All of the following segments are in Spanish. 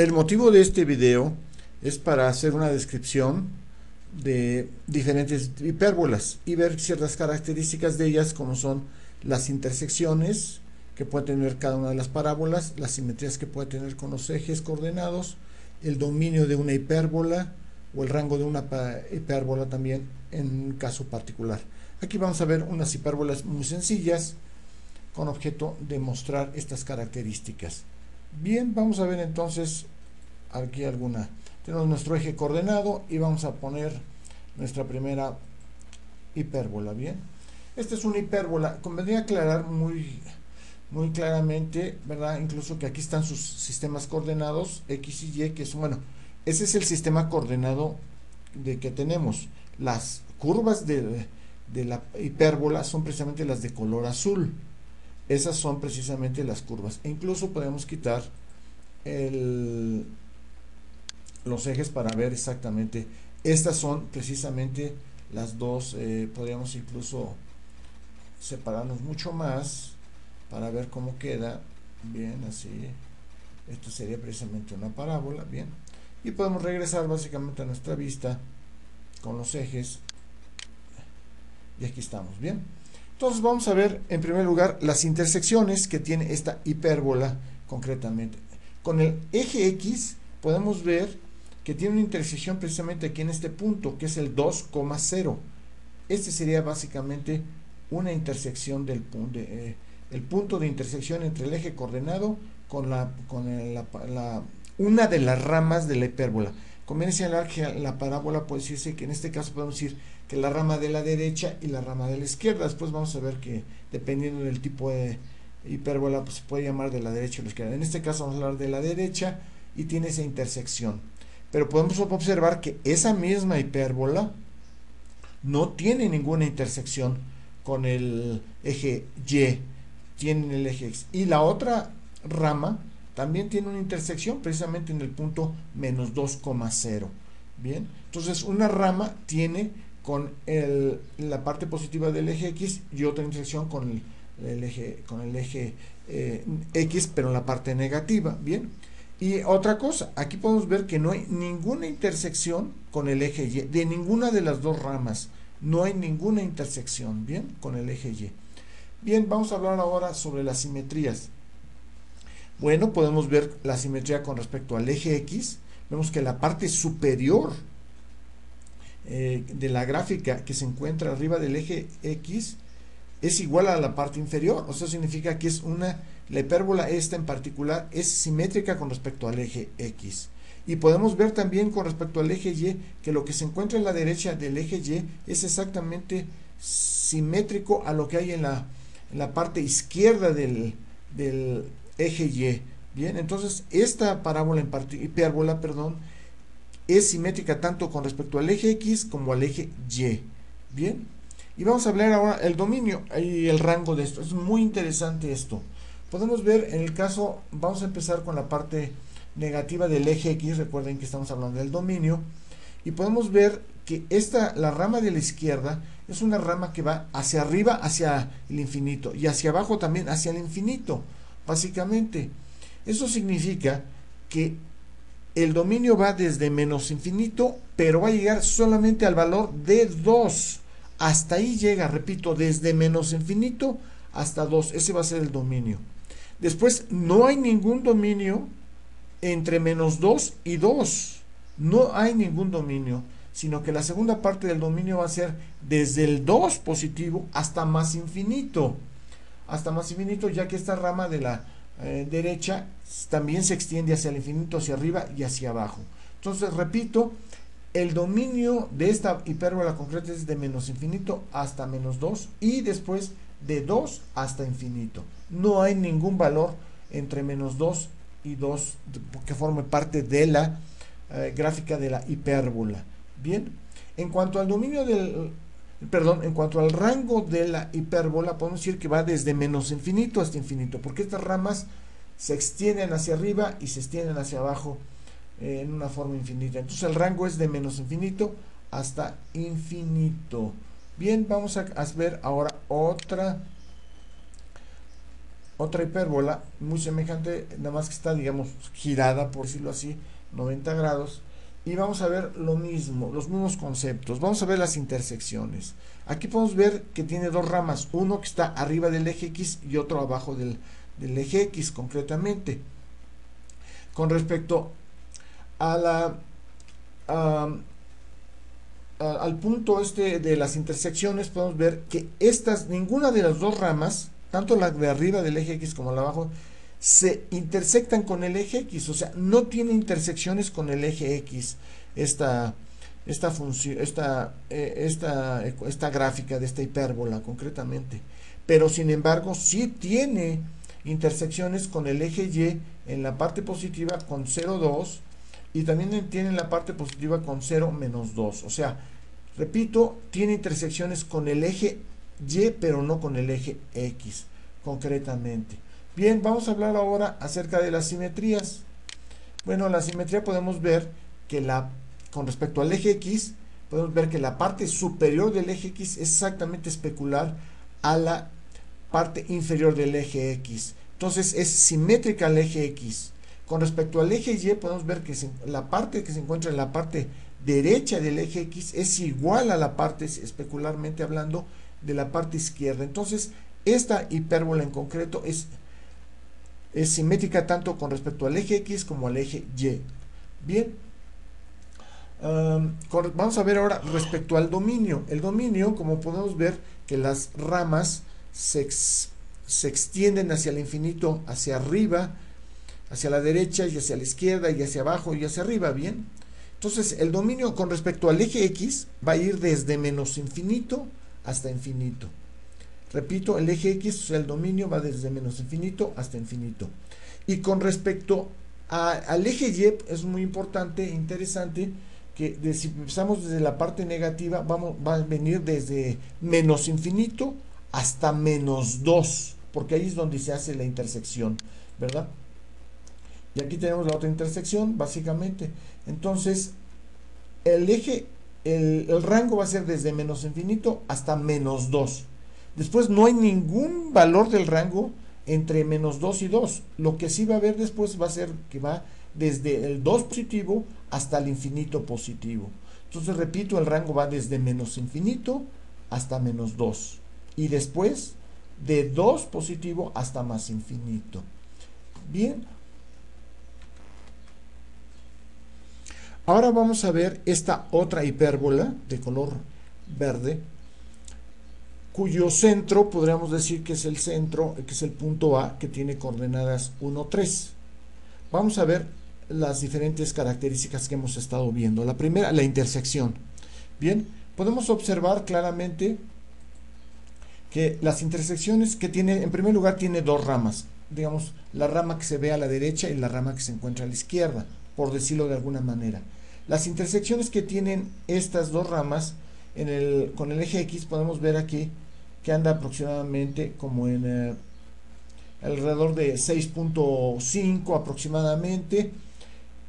El motivo de este video es para hacer una descripción de diferentes hipérbolas y ver ciertas características de ellas, como son las intersecciones que puede tener cada una de las parábolas, las simetrías que puede tener con los ejes coordenados, el dominio de una hipérbola o el rango de una hipérbola también en un caso particular. Aquí vamos a ver unas hipérbolas muy sencillas con objeto de mostrar estas características. Bien, vamos a ver entonces aquí alguna. Tenemos nuestro eje coordenado y vamos a poner nuestra primera hipérbola. Bien, esta es una hipérbola. Convendría aclarar muy claramente, ¿verdad? Incluso que aquí están sus sistemas coordenados X y Y, que son, bueno, ese es el sistema coordenado que tenemos. Las curvas de la hipérbola son precisamente las de color azul. Esas son precisamente las curvas. E incluso podemos quitar los ejes para ver exactamente. Estas son precisamente las dos. Podríamos incluso separarnos mucho más para ver cómo queda. Bien, así. Esto sería precisamente una parábola. Bien. Y podemos regresar básicamente a nuestra vista con los ejes. Y aquí estamos. Bien. Entonces vamos a ver en primer lugar las intersecciones que tiene esta hipérbola concretamente. Con el eje X podemos ver que tiene una intersección precisamente aquí en este punto, que es el 2,0. Este sería básicamente una intersección del punto, el punto de intersección entre el eje coordenado con una de las ramas de la hipérbola. Conviene señalar que la parábola puede decirse que en este caso podemos decir que la rama de la derecha y la rama de la izquierda. Después vamos a ver que dependiendo del tipo de hipérbola pues se puede llamar de la derecha o la izquierda. En este caso vamos a hablar de la derecha y tiene esa intersección. Pero podemos observar que esa misma hipérbola no tiene ninguna intersección con el eje Y, tiene el eje X. Y la otra rama también tiene una intersección precisamente en el punto menos 2,0. Bien, entonces una rama tiene con la parte positiva del eje X y otra intersección con el eje X, pero en la parte negativa. Bien, y otra cosa, aquí podemos ver que no hay ninguna intersección con el eje Y, de ninguna de las dos ramas, no hay ninguna intersección, bien, con el eje Y. Bien, vamos a hablar ahora sobre las simetrías. Bueno, podemos ver la simetría con respecto al eje X. Vemos que la parte superior de la gráfica que se encuentra arriba del eje X es igual a la parte inferior. O sea, significa que es la hipérbola esta en particular es simétrica con respecto al eje X. Y podemos ver también con respecto al eje Y que lo que se encuentra en la derecha del eje Y es exactamente simétrico a lo que hay en la parte izquierda del eje Y. Bien, entonces esta parábola hipérbola, perdón, es simétrica tanto con respecto al eje X como al eje Y. Bien, y vamos a hablar ahora del dominio y el rango de esto. Es muy interesante esto. Podemos ver en el caso, vamos a empezar con la parte negativa del eje X. Recuerden que estamos hablando del dominio. Y podemos ver que la rama de la izquierda es una rama que va hacia arriba, hacia el infinito, y hacia abajo también hacia el infinito, básicamente. Eso significa que el dominio va desde menos infinito, pero va a llegar solamente al valor de 2. Hasta ahí llega, repito, desde menos infinito hasta 2. Ese va a ser el dominio. Después, no hay ningún dominio entre menos 2 y 2. No hay ningún dominio, sino que la segunda parte del dominio va a ser desde el 2 positivo hasta más infinito. Hasta más infinito, ya que esta rama de la derecha también se extiende hacia el infinito, hacia arriba y hacia abajo. Entonces, repito, el dominio de esta hipérbola concreta es de menos infinito hasta menos 2 y después de 2 hasta infinito. No hay ningún valor entre menos 2 y 2 que forme parte de la gráfica de la hipérbola. Bien, en cuanto al dominio en cuanto al rango de la hipérbola, podemos decir que va desde menos infinito hasta infinito, porque estas ramas se extienden hacia arriba y se extienden hacia abajo en una forma infinita. Entonces el rango es de menos infinito hasta infinito. Bien, vamos a ver ahora otra hipérbola muy semejante, nada más que está, digamos, girada, por decirlo así, 90 grados. Y vamos a ver lo mismo, los mismos conceptos. Vamos a ver las intersecciones. Aquí podemos ver que tiene dos ramas, uno que está arriba del eje X y otro abajo del eje X concretamente. Con respecto a al punto de las intersecciones, podemos ver que ninguna de las dos ramas, tanto la de arriba del eje X como la de abajo, se intersectan con el eje X, o sea, no tiene intersecciones con el eje X esta gráfica de esta hipérbola concretamente, pero sin embargo sí tiene intersecciones con el eje Y en la parte positiva con 0,2 y también tiene en la parte positiva con 0, menos 2, o sea, repito, tiene intersecciones con el eje Y pero no con el eje X concretamente. Bien, vamos a hablar ahora acerca de las simetrías. Bueno, la simetría podemos ver que con respecto al eje X, podemos ver que la parte superior del eje X es exactamente especular a la parte inferior del eje X. Entonces es simétrica al eje X. Con respecto al eje Y, podemos ver que la parte que se encuentra en la parte derecha del eje X es igual a la parte, especularmente hablando, de la parte izquierda. Entonces, esta hipérbola en concreto es simétrica tanto con respecto al eje X como al eje Y. Bien, vamos a ver ahora respecto al dominio. El dominio, como podemos ver, que las ramas se extienden hacia el infinito, hacia arriba, hacia la derecha y hacia la izquierda y hacia abajo y hacia arriba. Bien, entonces el dominio con respecto al eje X va a ir desde menos infinito hasta infinito. Repito, el eje X, o sea, el dominio va desde menos infinito hasta infinito. Y con respecto al eje Y, es muy importante, interesante, que si empezamos desde la parte negativa, va a venir desde menos infinito hasta menos 2, porque ahí es donde se hace la intersección, ¿verdad? Y aquí tenemos la otra intersección, básicamente. Entonces, el rango va a ser desde menos infinito hasta menos 2. Después no hay ningún valor del rango entre menos 2 y 2. Lo que sí va a haber después va a ser que va desde el 2 positivo hasta el infinito positivo. Entonces, repito, el rango va desde menos infinito hasta menos 2. Y después de 2 positivo hasta más infinito. Bien. Ahora vamos a ver esta otra hipérbola de color verde, cuyo centro podríamos decir que es el centro, que es el punto A, que tiene coordenadas 1, 3. Vamos a ver las diferentes características que hemos estado viendo. La primera, la intersección. Bien, podemos observar claramente que las intersecciones que tiene, en primer lugar, tiene dos ramas. Digamos, la rama que se ve a la derecha y la rama que se encuentra a la izquierda, por decirlo de alguna manera. Las intersecciones que tienen estas dos ramas con el eje X, podemos ver aquí que anda aproximadamente como en alrededor de 6.5 aproximadamente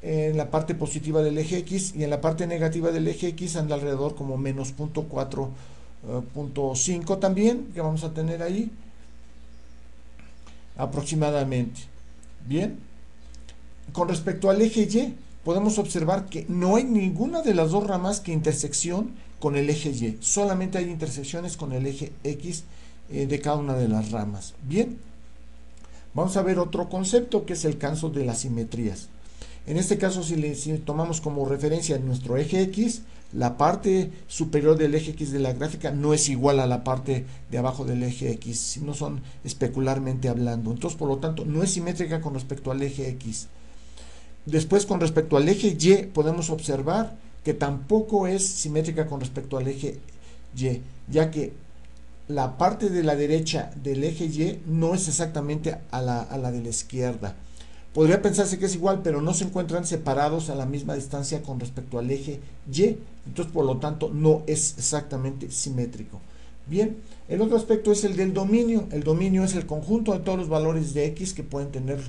en la parte positiva del eje X, y en la parte negativa del eje X anda alrededor como menos 0.4.5 también, que vamos a tener ahí aproximadamente. Bien, con respecto al eje Y, podemos observar que no hay ninguna de las dos ramas que intersección con el eje Y, solamente hay intersecciones con el eje X de cada una de las ramas. Bien, vamos a ver otro concepto, que es el caso de las simetrías. En este caso, si tomamos como referencia nuestro eje X, la parte superior del eje X de la gráfica no es igual a la parte de abajo del eje X, sino son especularmente hablando. Entonces, por lo tanto, no es simétrica con respecto al eje X. Después, con respecto al eje Y, podemos observar que tampoco es simétrica con respecto al eje Y, ya que la parte de la derecha del eje Y no es exactamente a la de la izquierda. Podría pensarse que es igual, pero no se encuentran separados a la misma distancia con respecto al eje Y, entonces por lo tanto no es exactamente simétrico. Bien, el otro aspecto es el del dominio. El dominio es el conjunto de todos los valores de X que pueden tener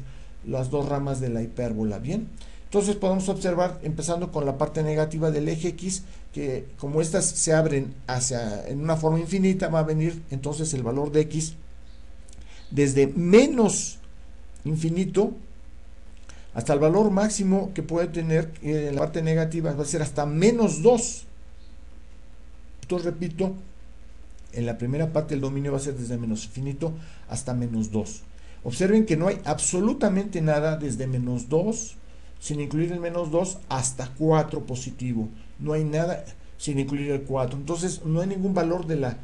las dos ramas de la hipérbola. Bien, entonces podemos observar, empezando con la parte negativa del eje X, que como estas se abren en una forma infinita, va a venir entonces el valor de X desde menos infinito hasta el valor máximo que puede tener en la parte negativa, va a ser hasta menos 2. Entonces repito, en la primera parte el dominio va a ser desde menos infinito hasta menos 2. Observen que no hay absolutamente nada desde menos 2, sin incluir el menos 2, hasta 4 positivo. No hay nada sin incluir el 4. Entonces no hay ningún valor de la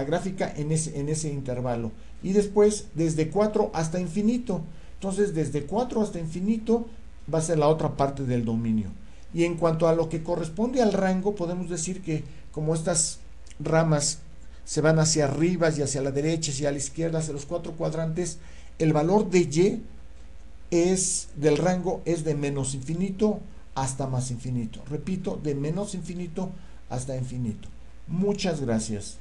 gráfica en ese intervalo. Y después desde 4 hasta infinito. Entonces desde 4 hasta infinito va a ser la otra parte del dominio. Y en cuanto a lo que corresponde al rango, podemos decir que como estas ramas se van hacia arriba y hacia la derecha y a la izquierda, hacia los 4 cuadrantes, el valor de y del rango es de menos infinito hasta más infinito. Repito, de menos infinito hasta infinito. Muchas gracias.